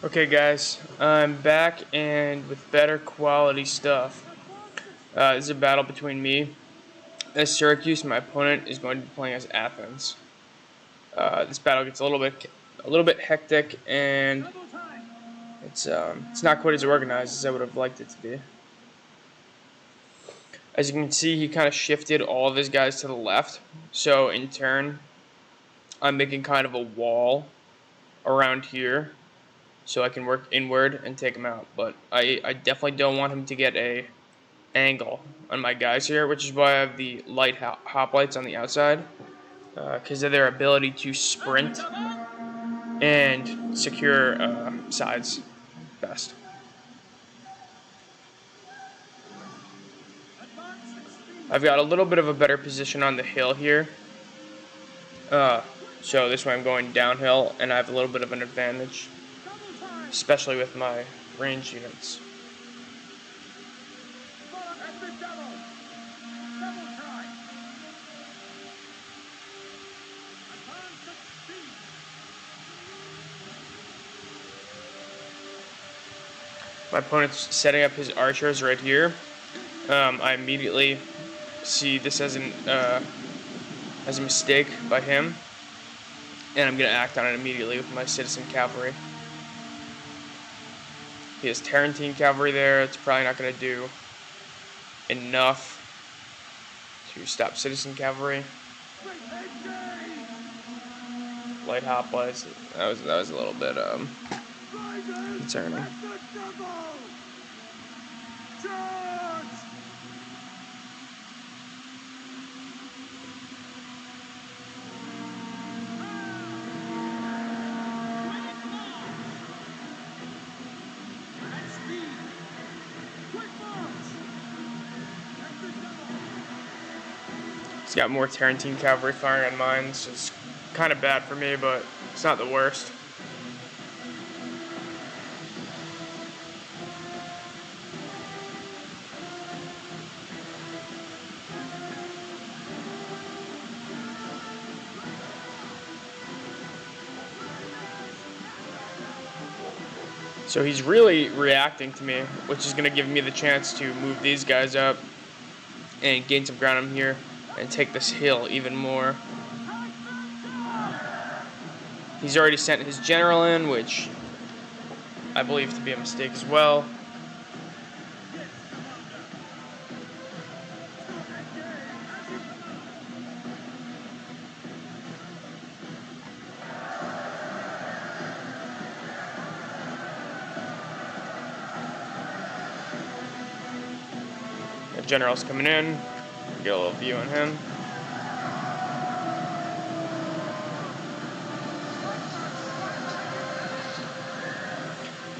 Okay guys, I'm back and with better quality stuff. This is a battle between me as Syracuse. My opponent is going to be playing as Athens. This battle gets a little bit hectic, and it's not quite as organized as I would have liked it to be. As you can see, he kind of shifted all of his guys to the left, so in turn, I'm making kind of a wall around here so I can work inward and take him out. But I definitely don't want him to get a angle on my guys here, which is why I have the light hoplites on the outside, because of their ability to sprint and secure sides best. I've got a little bit of a better position on the hill here, so this way I'm going downhill and I have a little bit of an advantage, especially with my range units. My opponent's setting up his archers right here. I immediately see this as a mistake by him, and I'm going to act on it immediately with my citizen cavalry. He has Tarentine cavalry there. It's probably not going to do enough to stop citizen cavalry. Light hoplites. That was a little bit concerning. He's got more Tarentine cavalry firing on mine. It's kind of bad for me, but it's not the worst. So he's really reacting to me, which is going to give me the chance to move these guys up and gain some ground on here and take this hill even more. He's already sent his general in, which I believe to be a mistake as well. The general's coming in. Get a little view on him.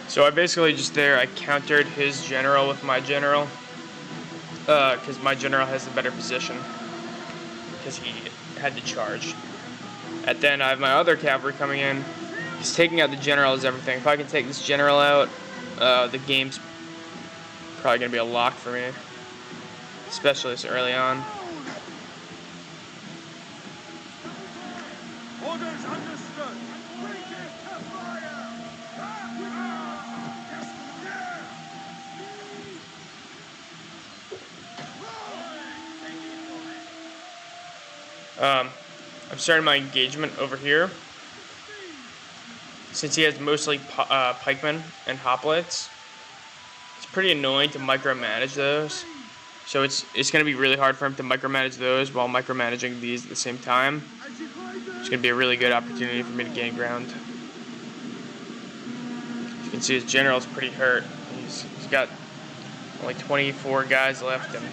So I basically I countered his general with my general, because my general has the better position, because he had to charge. And then I have my other cavalry coming in. He's taking out the general is everything. If I can take this general out, the game's probably going to be a lock for me, especially this early on. Orders understood. I'm starting my engagement over here. Since he has mostly pikemen and hoplites, it's pretty annoying to micromanage those. So it's going to be really hard for him to micromanage those while micromanaging these at the same time. It's going to be a really good opportunity for me to gain ground. You can see his general's pretty hurt. He's got only 24 guys left, and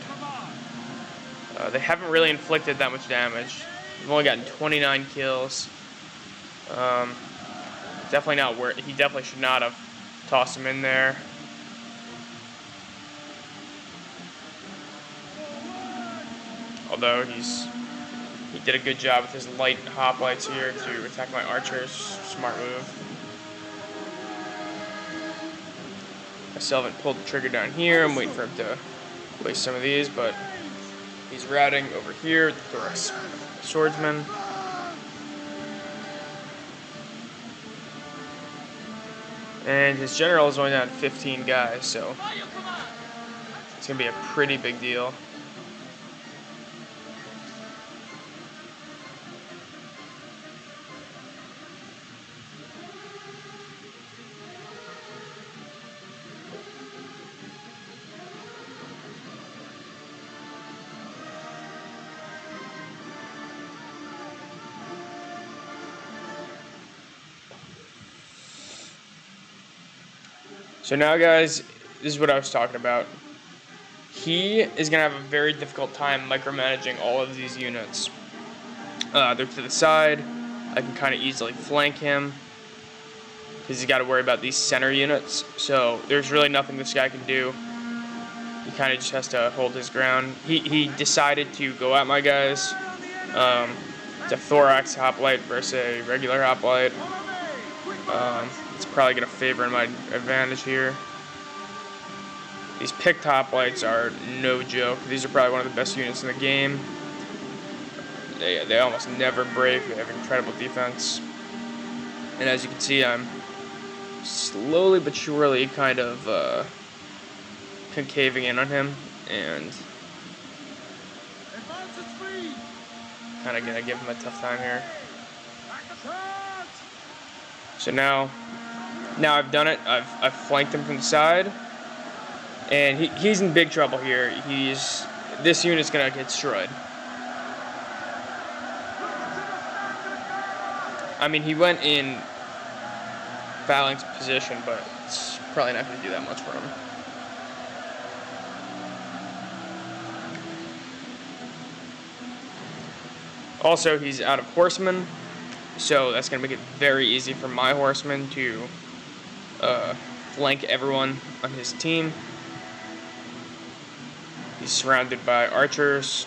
they haven't really inflicted that much damage. They've only gotten 29 kills. Definitely not worth. He definitely should not have tossed him in there. Although he did a good job with his light hoplites here to attack my archers. Smart move. I still haven't pulled the trigger down here. I'm waiting for him to waste some of these, but he's routing over here. The Thorax swordsman. And his general is only down 15 guys, so it's going to be a pretty big deal. So now, guys, this is what I was talking about. He is going to have a very difficult time micromanaging all of these units. They're to the side. I can kind of easily flank him because he's got to worry about these center units. So there's really nothing this guy can do. He kind of just has to hold his ground. He decided to go at my guys. It's a thorax hoplite versus a regular hoplite. It's probably going to favor my advantage here. These picked hoplites are no joke. These are probably one of the best units in the game. They almost never break. They have incredible defense. And as you can see, I'm slowly but surely kind of concaving in on him and kind of gonna give him a tough time here. So now I've done it. I've flanked him from the side, and he's in big trouble here. This unit's gonna get destroyed. I mean, he went in phalanx position, but it's probably not gonna do that much for him. Also, he's out of horsemen, so that's going to make it very easy for my horsemen to flank everyone on his team. He's surrounded by archers,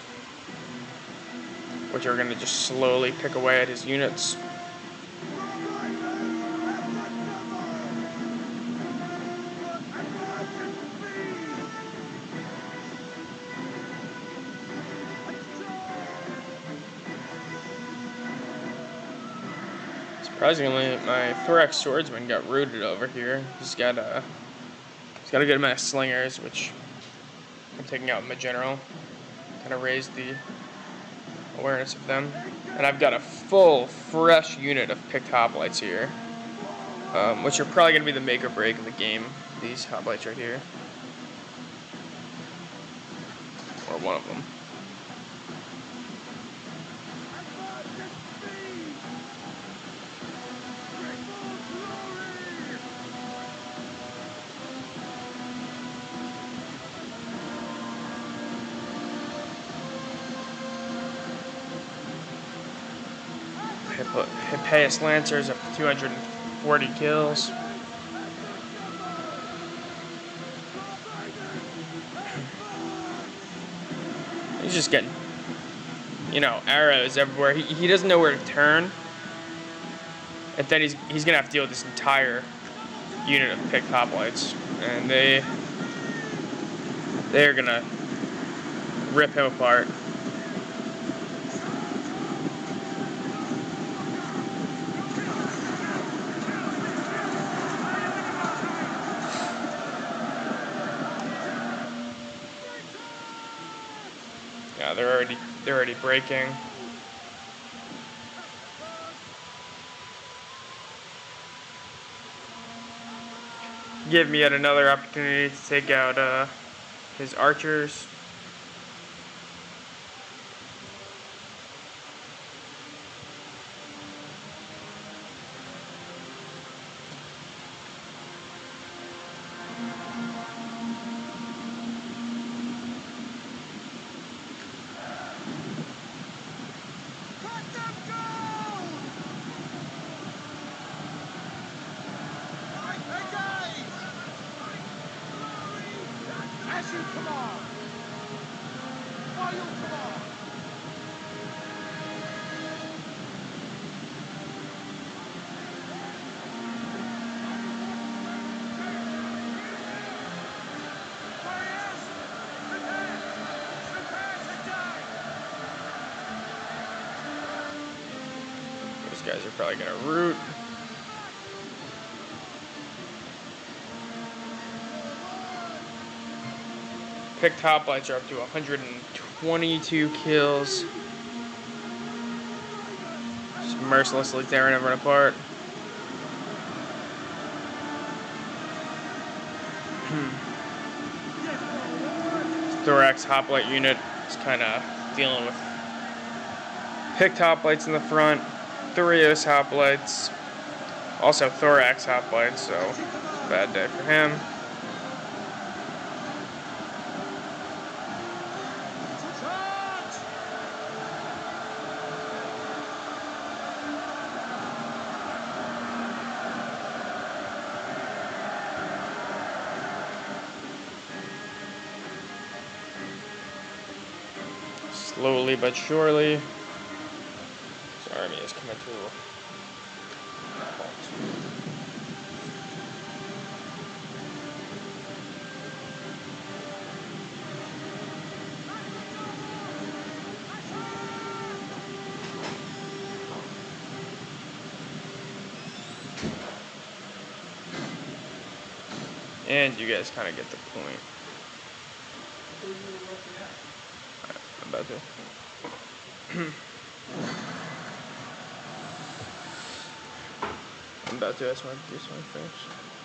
which are going to just slowly pick away at his units. Surprisingly, my thorax swordsman got rooted over here. He's got a good amount of slingers, which I'm taking out with my general. Kind of raised the awareness of them. And I've got a full, fresh unit of picked hoplites here, which are probably going to be the make or break of the game. These hoplites right here. Or one of them. Hippeus Lancers up to 240 kills. He's just getting, arrows everywhere. He doesn't know where to turn. And then he's going to have to deal with this entire unit of picked hoplites. And they're going to rip him apart. Yeah, they're already breaking. Give me yet another opportunity to take out his archers. These guys are probably gonna root. picked hoplites are up to 122 kills. Just mercilessly tearing everyone apart. Thorax hoplite unit is kind of dealing with picked hoplites in the front, Thurios hoplites, also thorax hoplites, so it's a bad day for him. Slowly but surely, this army is coming to a halt. And you guys kind of get the point. I'm about to. I'm about to. I just want to do something first.